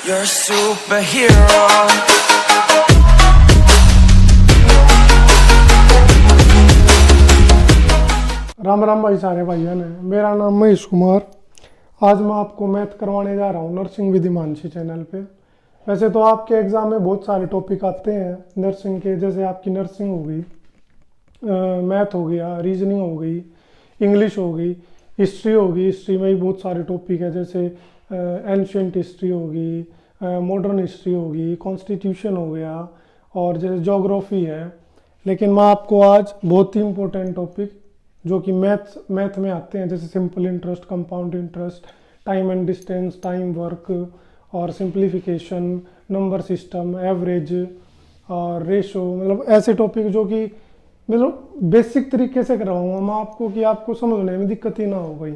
You're a superhero. Ram Ram भाई सारे भाइयों ने। मेरा नाम महेश कुमार। आज मैं आपको मैथ करवाने जा रहा हूँ नर्सिंग विद हिमांशी चैनल पे। वैसे तो आपके एग्ज़ाम में बहुत सारे टॉपिक आते हैं नर्सिंग के, जैसे आपकी नर्सिंग हो गई, मैथ हो गया, रीजनिंग हो गई, इंग्लिश हो गई, हिस्ट्री होगी। हिस्ट्री में भी बहुत सारे टॉपिक है, जैसे एंशियंट हिस्ट्री होगी, मॉडर्न हिस्ट्री होगी, कॉन्स्टिट्यूशन हो गया, और जैसे ज्योग्राफी है। लेकिन मैं आपको आज बहुत ही इंपॉर्टेंट टॉपिक जो कि मैथ में आते हैं, जैसे simple interest, compound interest, time and distance, time work, और सिंप्लीफिकेशन, नंबर सिस्टम, एवरेज और रेशो, मतलब ऐसे टॉपिक जो कि मतलब बेसिक तरीके से कराऊंगा मैं आपको कि आपको समझने में दिक्कत ही ना हो गई।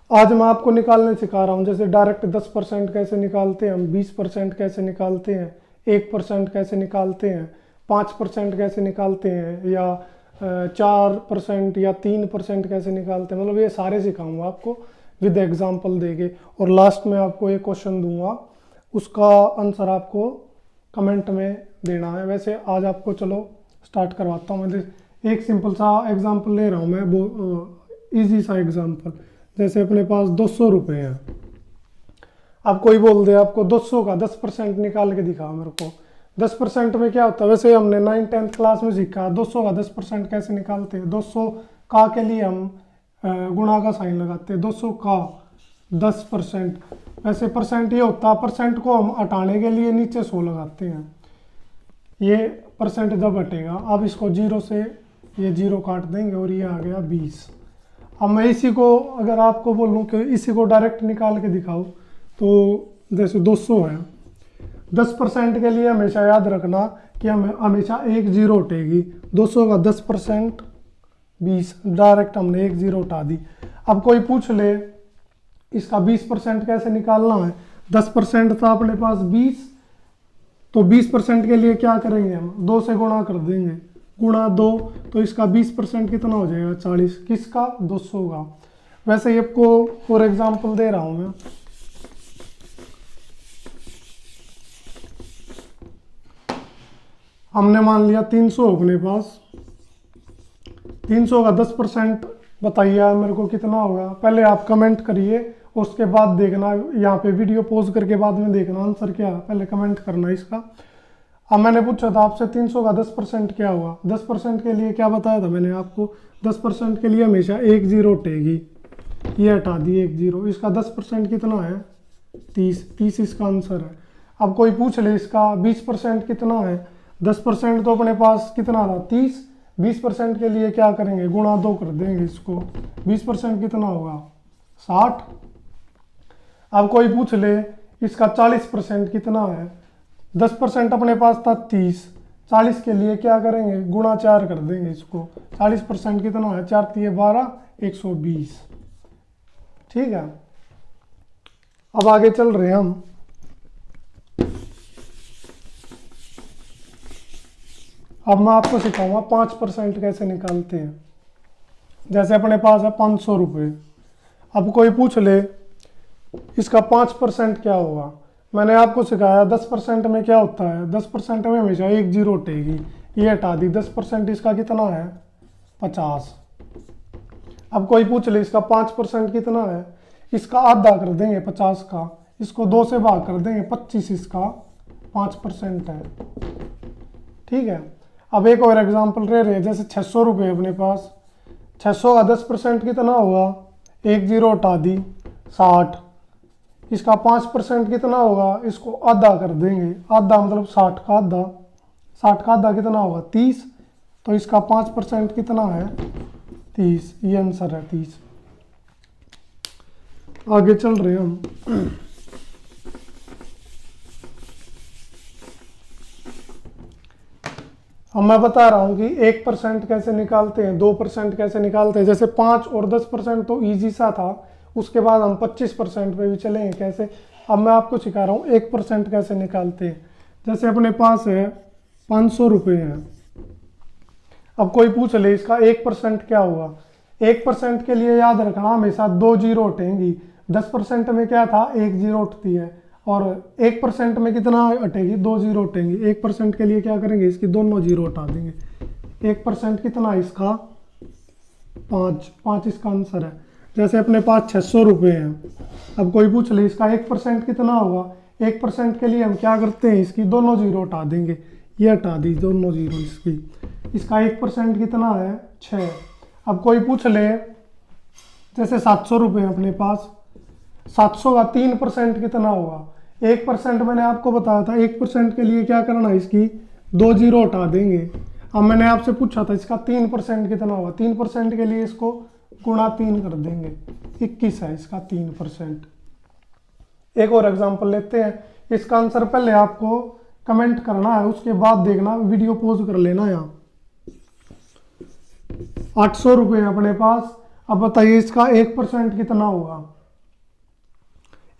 आज मैं आपको निकालने सिखा रहा हूँ, जैसे डायरेक्ट 10% कैसे निकालते हैं हम, 20% कैसे निकालते हैं, 1% कैसे निकालते हैं, 5% कैसे निकालते हैं, या 4% या 3% कैसे निकालते हैं। मतलब ये सारे सिखाऊंगा आपको विद एग्जाम्पल देके, और लास्ट में आपको एक क्वेश्चन दूंगा, उसका आंसर आपको कमेंट में देना है। वैसे आज आपको चलो स्टार्ट करवाता हूँ। मैं एक सिंपल सा एग्जांपल ले रहा हूँ मैं, वो इजी सा एग्जांपल। जैसे अपने पास 200 रुपये हैं। अब कोई बोल दे आपको 200 का 10% निकाल के दिखा मेरे को। 10% में क्या होता है, वैसे हमने 9th-10th क्लास में सीखा 200 का 10% कैसे निकालते हैं। 200 का के लिए हम गुणा का साइन लगाते हैं, 200 का 10%। वैसे परसेंट ये होता है, परसेंट को हम हटाने के लिए नीचे 100 लगाते हैं। ये परसेंट जब हटेगा, अब इसको 0 से ये 0 काट देंगे और ये आ गया 20। अब मैं इसी को अगर आपको बोलूँ कि इसी को डायरेक्ट निकाल के दिखाऊँ, तो जैसे 200 है, 10% के लिए हमेशा याद रखना कि हमें हमेशा एक 0 उठेगी। 200 का 10% 20, डायरेक्ट हमने एक 0 उठा दी। अब कोई पूछ ले इसका 20% कैसे निकालना है। 10% था अपने पास 20, तो 20% के लिए क्या करेंगे हम, 2 से गुणा कर देंगे, गुणा 2, तो इसका 20% कितना हो जाएगा, 40। किसका, 200 का। वैसे ये आपको फॉर एग्जांपल दे रहा हूं मैं। हमने मान लिया 300 अपने पास। 300 का 10% बताइए मेरे को कितना होगा। पहले आप कमेंट करिए, उसके बाद देखना, यहाँ पे वीडियो पॉज करके बाद में देखना आंसर क्या है, पहले कमेंट करना इसका। अब मैंने पूछा था आपसे 300 का 10% क्या हुआ। 10% के लिए क्या बताया था मैंने आपको, 10% के लिए हमेशा एक 0 उठेगी, ये हटा दी एक 0। इसका 10% कितना है, 30 इसका आंसर है। अब कोई पूछ ले इसका 20% कितना है। 10% तो अपने पास कितना था, 30। 20% के लिए क्या करेंगे, गुणा 2 कर देंगे इसको। 20% कितना होगा, 60। अब कोई पूछ ले इसका 40% कितना है। 10% अपने पास था 30, 40 के लिए क्या करेंगे, गुणा 4 कर देंगे इसको। 40% कितना है, 4 3 12, 120। ठीक है, अब आगे चल रहे हैं हम। अब मैं आपको सिखाऊंगा 5% कैसे निकालते हैं। जैसे अपने पास है 500 रुपये। अब कोई पूछ ले इसका 5% क्या होगा। मैंने आपको सिखाया 10% में क्या होता है, 10% में हमेशा एक 0 उठेगी, ये हटा दी। 10% इसका कितना है, 50। अब कोई पूछ ले इसका 5% कितना है, इसका आधा कर देंगे 50 का, इसको 2 से भाग कर देंगे, 25 इसका 5% है। ठीक है, अब एक और एग्जांपल रह रहे, जैसे 600 रुपये अपने पास। 600 का 10% कितना होगा, एक 0 हटा दी, 60। इसका 5% कितना होगा, इसको आधा कर देंगे, आधा मतलब 60 का आधा। 60 का आधा कितना होगा, 30। तो इसका 5% कितना है, 30। ये आंसर है 30। आगे चल रहे हैं हम। अब मैं बता रहा हूँ कि 1% कैसे निकालते हैं, 2% कैसे निकालते हैं। जैसे 5 और 10% तो ईजी सा था, उसके बाद हम 25% पे भी चलेंगे कैसे। अब मैं आपको सिखा रहा हूँ 1% कैसे निकालते हैं। जैसे अपने पास है 500 रुपये हैं। अब कोई पूछ ले इसका 1% क्या हुआ। 1% के लिए याद रखना हमेशा 2 0 उठेंगी। 10% में क्या था, एक 0 उठती है। और 1% में कितना हटेगी, 2 जीरो हटेंगी। 1% के लिए क्या करेंगे, इसकी दोनों जीरो हटा देंगे। 1% कितना है इसका, 5 इसका आंसर है। जैसे अपने पास 600 रुपये हैं, अब कोई पूछ ले इसका 1% कितना होगा। 1% के लिए हम क्या करते हैं, इसकी दोनों जीरो हटा देंगे, ये हटा दी दोनों जीरो इसकी। इसका 1% कितना है, 6। अब कोई पूछ ले जैसे 700 रुपये अपने पास, 700 का 3% कितना होगा। 1% मैंने आपको बताया था, 1% के लिए क्या करना है, इसकी 2 जीरो हटा देंगे। अब मैंने आपसे पूछा था इसका 3% कितना होगा। 3% के लिए इसको गुणा 3 कर देंगे, 21 है इसका 3%। एक और एग्जांपल लेते हैं। इसका आंसर पहले आपको कमेंट करना है, उसके बाद देखना, वीडियो पॉज कर लेना। यहाँ 800 रुपये अपने पास। अब बताइए इसका 1% कितना होगा।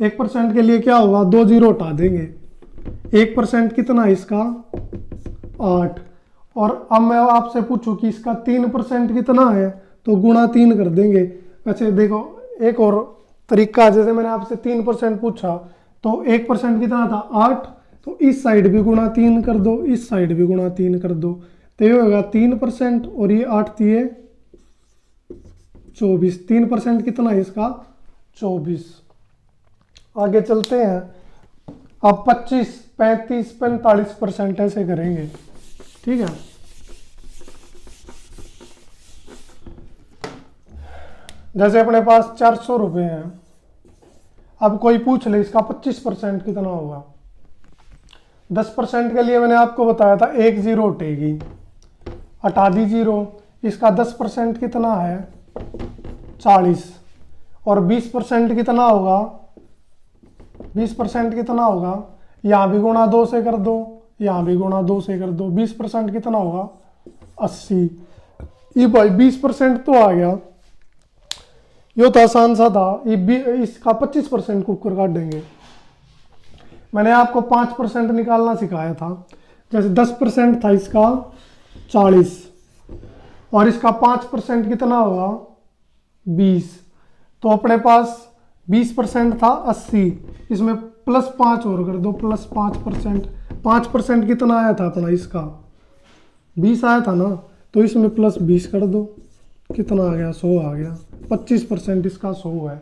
1% के लिए क्या होगा, 2 जीरो हटा देंगे। 1% कितना है इसका, 8। और अब मैं आपसे पूछूं कि इसका 3% कितना है, तो गुणा 3 कर देंगे। वैसे देखो एक और तरीका, जैसे मैंने आपसे 3% पूछा तो 1% कितना था, 8। तो इस साइड भी गुणा 3 कर दो, इस साइड भी गुणा 3 कर दो, तो ये होगा 3%। और ये 8 दिए 24। 3% कितना है इसका, 24। आगे चलते हैं। अब 25, 35, 45% ऐसे करेंगे, ठीक है। जैसे अपने पास 400 रुपये हैं, अब कोई पूछ ले इसका 25% कितना होगा। 10% के लिए मैंने आपको बताया था 1 जीरो हटेगी, हटा दी जीरो। इसका 10% कितना है, 40। और 20% कितना होगा, 20% कितना होगा, यहाँ भी गुणा 2 से कर दो, यहाँ भी गुणा 2 से कर दो। 20% कितना होगा, 80। ये भाई 20% तो आ गया, यो तो आसान सा था। ये इसका 25% कुकर काट देंगे। मैंने आपको 5% निकालना सिखाया था। जैसे 10% था इसका 40, और इसका 5% कितना होगा, 20। तो अपने पास 20% था 80, इसमें +5 और कर दो, +5%। 5% कितना आया था अपना, इसका 20 आया था ना, तो इसमें +20 कर दो, कितना आ गया, 100 आ गया। 25% इसका 100 है।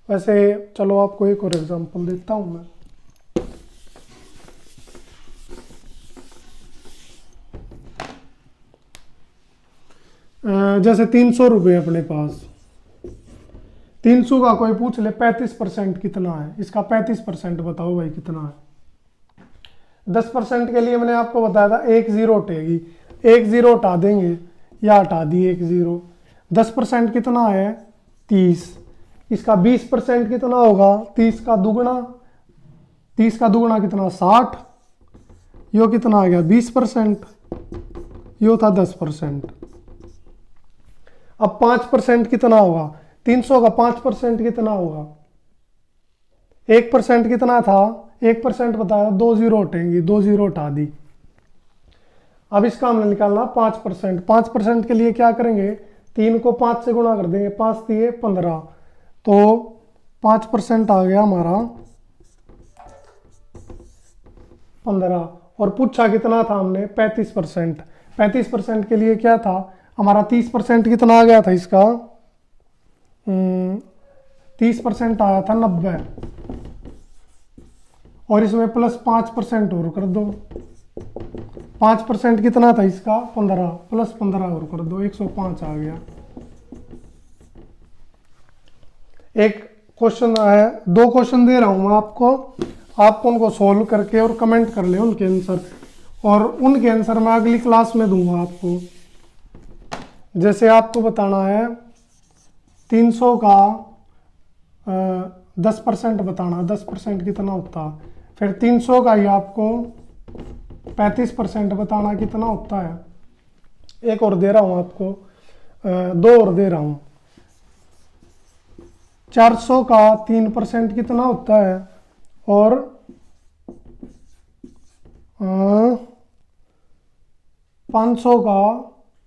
वैसे चलो आपको एक और एग्जांपल देता हूं मैं। जैसे 300 रुपये अपने पास, 300 का कोई पूछ ले 35% कितना है। इसका 35% बताओ भाई कितना है। 10% के लिए मैंने आपको बताया था 1 जीरो हटेगी, 1 जीरो हटा देंगे, या हटा दी 1 जीरो। 10% कितना है, 30। इसका 20% कितना होगा, 30 का दुगुना। 30 का दुगुना कितना, 60। यो कितना आ गया, 20%। यो था 10%। अब 5% कितना होगा, 300 का 5% कितना होगा। 1% कितना था, 1% बताया, 2 जीरो हटेंगी, 2 जीरो हटा दी। अब इसका हमने निकालना 5%। 5% के लिए क्या करेंगे, 3 को 5 से गुणा कर देंगे, 5 दिए 15, तो 5% आ गया हमारा 15। और पूछा कितना था हमने, 35%। 35% के लिए क्या था हमारा, 30% कितना आ गया था इसका, 30% आया था 90। और इसमें +5% और कर दो। 5% कितना था इसका, 15, +15 और कर दो, 105 आ गया। एक क्वेश्चन है, 2 क्वेश्चन दे रहा हूं मैं आपको, आप उनको सोल्व करके और कमेंट कर ले उनके आंसर, और उनके आंसर मैं अगली क्लास में दूंगा आपको। जैसे आपको बताना है 300 का 10% बताना, 10% कितना होता है। फिर 300 का ही आपको 35% बताना कितना होता है। एक और दे रहा हूं आपको, 2 और दे रहा हूं। 400 का 3% कितना होता है, और 500 का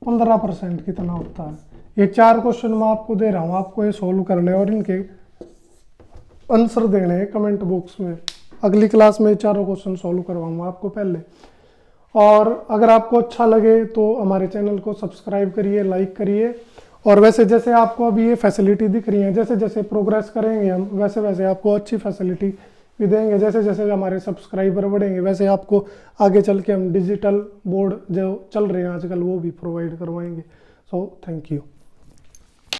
15% कितना होता है। ये 4 क्वेश्चन मैं आपको दे रहा हूं, आपको ये सोल्व करने और इनके आंसर देने हैं कमेंट बॉक्स में। अगली क्लास में चारों क्वेश्चन सॉल्व करवाऊंगा आपको पहले। और अगर आपको अच्छा लगे तो हमारे चैनल को सब्सक्राइब करिए, लाइक करिए। और वैसे जैसे आपको अभी ये फैसिलिटी दिख रही है, जैसे जैसे प्रोग्रेस करेंगे हम वैसे वैसे आपको अच्छी फैसिलिटी भी देंगे। जैसे जैसे हमारे सब्सक्राइबर बढ़ेंगे वैसे आपको आगे चल के हम डिजिटल बोर्ड जो चल रहे हैं आजकल वो भी प्रोवाइड करवाएंगे। So thank you.